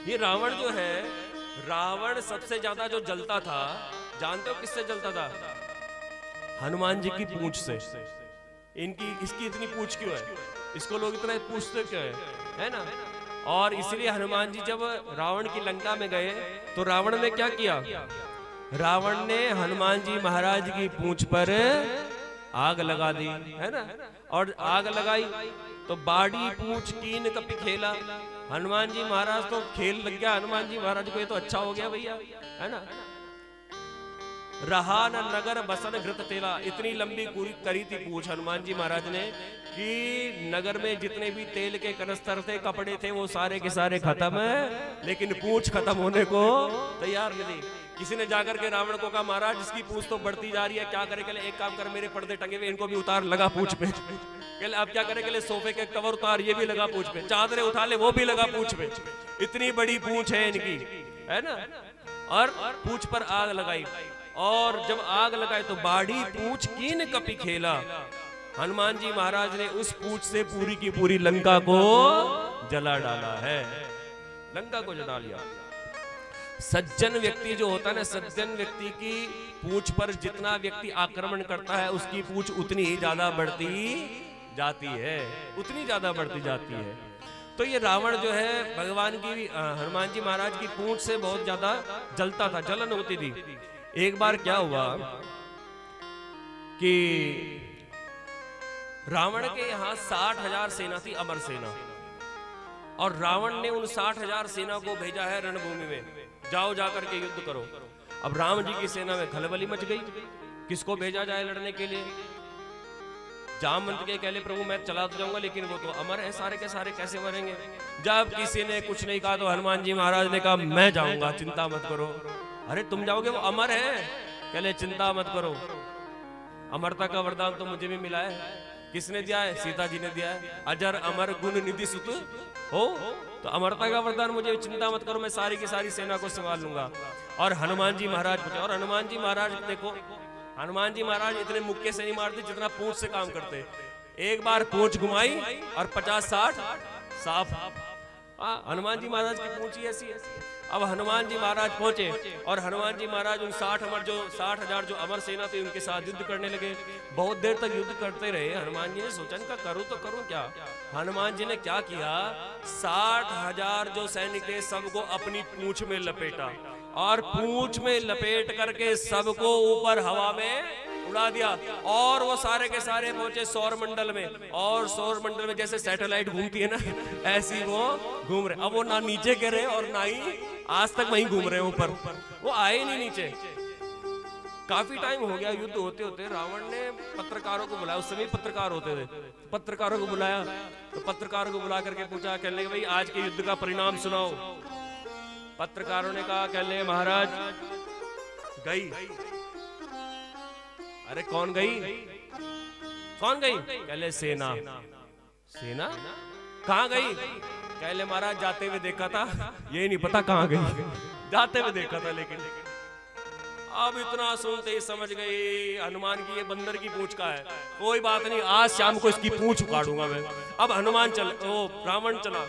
ये रावण जो है, रावण सबसे ज्यादा जो जलता था, जानते हो किससे जलता था? हनुमान जी की पूंछ से। इसकी इतनी पूंछ क्यों है? इसको लोग इतना पूछते क्यों है ना? और इसलिए हनुमान जी जब रावण की लंका में गए तो रावण ने क्या किया? रावण ने हनुमान जी महाराज की पूंछ पर आग लगा दी, है ना? और आग लगाई तो बाड़ी पूंछ कीन कपि खेला। हनुमान जी महाराज तो खेल लग गया, हनुमान जी महाराज को ये तो अच्छा हो गया भैया, है ना? रहा न नगर बसन घृत तेला। इतनी लंबी करी थी पूछ हनुमान जी महाराज ने कि नगर में जितने भी तेल के कनस्तर थे, कपड़े थे, वो सारे के सारे खत्म है, लेकिन पूछ खत्म होने को तैयार नहीं। किसी ने जाकर के रावण को कहा, महाराज इसकी पूछ तो बढ़ती जा रही है, क्या करे? एक काम कर, मेरे पर्दे टंगे हुए इनको भी उतार, लगा पूछ पे। अब क्या करे? सोफे के कवर उतार, ये भी लगा पूछ पे। चादरें उठा ले, वो भी लगा पूछ पे। इतनी बड़ी पूछ है इनकी, है ना? और पूछ पर आग लगाई, और जब आग लगाए तो बाढ़ी पूछ कीन कपि खेला। हनुमान जी महाराज ने उस पूछ से पूरी की पूरी लंका को जला डाला है, लंका को जला लिया। सज्जन व्यक्ति जो होता है ना, सज्जन व्यक्ति की पूछ पर जितना व्यक्ति आक्रमण करता है, उसकी पूछ उतनी ही ज्यादा बढ़ती जाती है, उतनी ज्यादा बढ़ती जाती है। तो ये रावण जो है भगवान की, हनुमान जी महाराज की पूंछ से बहुत ज्यादा जलता था, जलन होती थी। एक बार क्या हुआ कि रावण के यहां 60,000 सेना थी, अमर सेना, और रावण ने उन 60,000 सेना को भेजा है रणभूमि में, जाओ जाकर के युद्ध करो। अब राम जी की सेना में खलबली मच गई, किसको भेजा जाए लड़ने के लिए? जामवंत के कहले, प्रभु मैं चला तो जाऊंगा, लेकिन वो तो अमर है, सारे के सारे कैसे मरेंगे? जब किसी ने कुछ नहीं कहा तो हनुमान जी महाराज ने कहा, मैं जाऊंगा, चिंता मत करो। अरे तुम जाओगे? वो अमर है। कहले चिंता मत करो, अमरता का वरदान तो मुझे भी मिला है। किसने दिया है? सीता जी ने दिया है। अजर अमर गुण निधि सुत हो, तो अमरता का वरदान मुझे, चिंता मत करो, मैं सारी की सारी सेना को संभाल लूंगा। और हनुमान जी महाराज पूछे, और हनुमान जी महाराज देखो, हनुमान जी महाराज इतने मुक्के से नहीं मारते जितना पूंछ से काम करते। एक बार पूंछ घुमाई और 50-60 साफ। हनुमान जी महाराज की पूंछ ही ऐसी है। अब हनुमान जी महाराज पहुंचे और हनुमान जी महाराज उन 60,000 जो अमर सेना थी उनके साथ युद्ध करने लगे। बहुत देर तक युद्ध करते रहे। हनुमान जी ने सोचा इनका करूं तो करूं क्या। हनुमान जी ने क्या किया, 60,000 जो सैनिक थे सबको अपनी पूंछ में लपेटा, और पूंछ में लपेट करके सबको ऊपर हवा में उड़ा दिया। और वो सारे के सारे पहुंचे सौर मंडल में, और सौर मंडल में जैसे सैटेलाइट घूमती है ना, ऐसी वो घूम रहे। अब वो ना नीचे गिरे और ना ही आज तक वहीं घूम रहे हैं ऊपर, वो आए नहीं नीचे। काफी टाइम हो गया युद्ध होते होते। रावण ने पत्रकारों को बुलाया, उस समय पत्रकार होते थे, पत्रकारों को बुलाया। तो पत्रकारों को बुला करके पूछा, कहने भाई आज के युद्ध का परिणाम सुनाओ। पत्रकारों ने कहा, कहने महाराज गई। अरे कौन गई? कौन गई? कहले सेना। सेना कहां गई? कहले महाराज जाते हुए देखा था, ये नहीं पता कहां गई, जाते हुए देखा था। लेकिन अब इतना सुनते ही समझ गई हनुमान की ये बंदर की पूंछ का है। कोई बात नहीं, आज शाम को इसकी पूंछ उखाड़ूंगा मैं। अब रावण चला।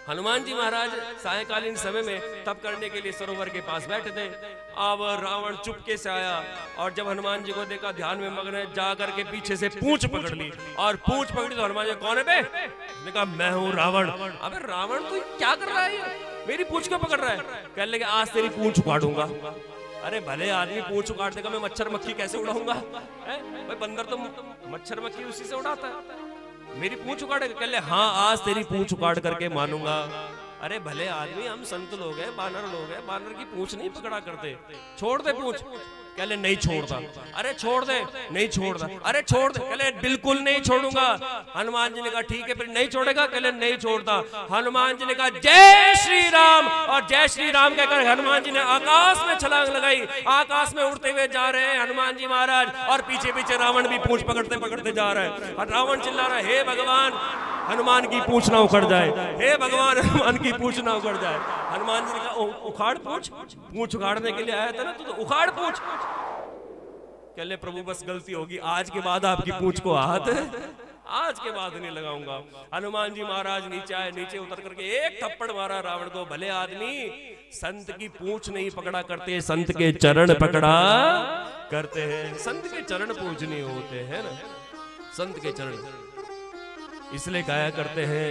हनुमान जी महाराज सायकालीन समय में तप करने के लिए सरोवर के पास बैठे थे। अब रावण चुपके से आया और जब हनुमान जी को देखा ध्यान में मग्न है, जाकर के पीछे से पूंछ पकड़ ली। और पूंछ पकड़ी तो हनुमान जी, कौन है बे? उसने कहा मैं हूँ रावण। अबे रावण तू क्या कर रहा है, मेरी पूंछ क्यों पकड़ रहा है? कह लगे आज तेरी पूंछ उखाड़ूंगा। अरे भले आदमी पूंछ उखाड़ देगा, मैं मच्छर मक्खी कैसे उड़ाऊंगा? भाई बंदर तो मच्छर मक्खी उसी से उड़ाता है, मेरी पूंछ उखाड़ेगा? कह ले हाँ आज तेरी पूंछ उखाड़ करके मानूंगा। अरे भले आदमी, हम संत लोग हैं, बानर लोग हैं, बानर की पूंछ नहीं पकड़ा करते, छोड़ दे पूंछ। कह ले नहीं छोड़ता। अरे छोड़ दे, नहीं छोड़ता। अरे छोड़ दे। कह ले बिल्कुल नहीं छोड़ूंगा। हनुमान जी ने कहा ठीक है, फिर नहीं छोड़ेगा? कह ले नहीं छोड़ता। हनुमान जी ने कहा जय श्री राम, और जय श्री राम कहकर हनुमान जी ने आकाश में छलांग लगाई। आकाश में उड़ते हुए जा रहे हैं हनुमान जी महाराज, और पीछे पीछे रावण भी पूंछ पकड़ते पकड़ते जा रहा है। और रावण चिल्ला रहा है, हे भगवान हनुमान की पूंछ ना उखड़ जाए, हे भगवान हनुमान की पूंछ ना उखड़ जाए। हनुमान जी ने कहा उखाड़ पूंछ। पूंछ उखाड़ने के लिए आया था ना तो उखाड़ पूंछ। कह ले प्रभु बस गलती होगी, आज के बाद आपकी पूंछ को हाथ आज के बाद नहीं लगाऊंगा। हनुमान जी महाराज नीचे आए, नीचे उतर करके एक थप्पड़ मारा रावण को। भले आदमी संत की पूंछ नहीं पकड़ा करते, संत के चरण पकड़ा करते हैं। संत के चरण पूजनीय होते हैं ना, संत के चरण। इसलिए गाया करते हैं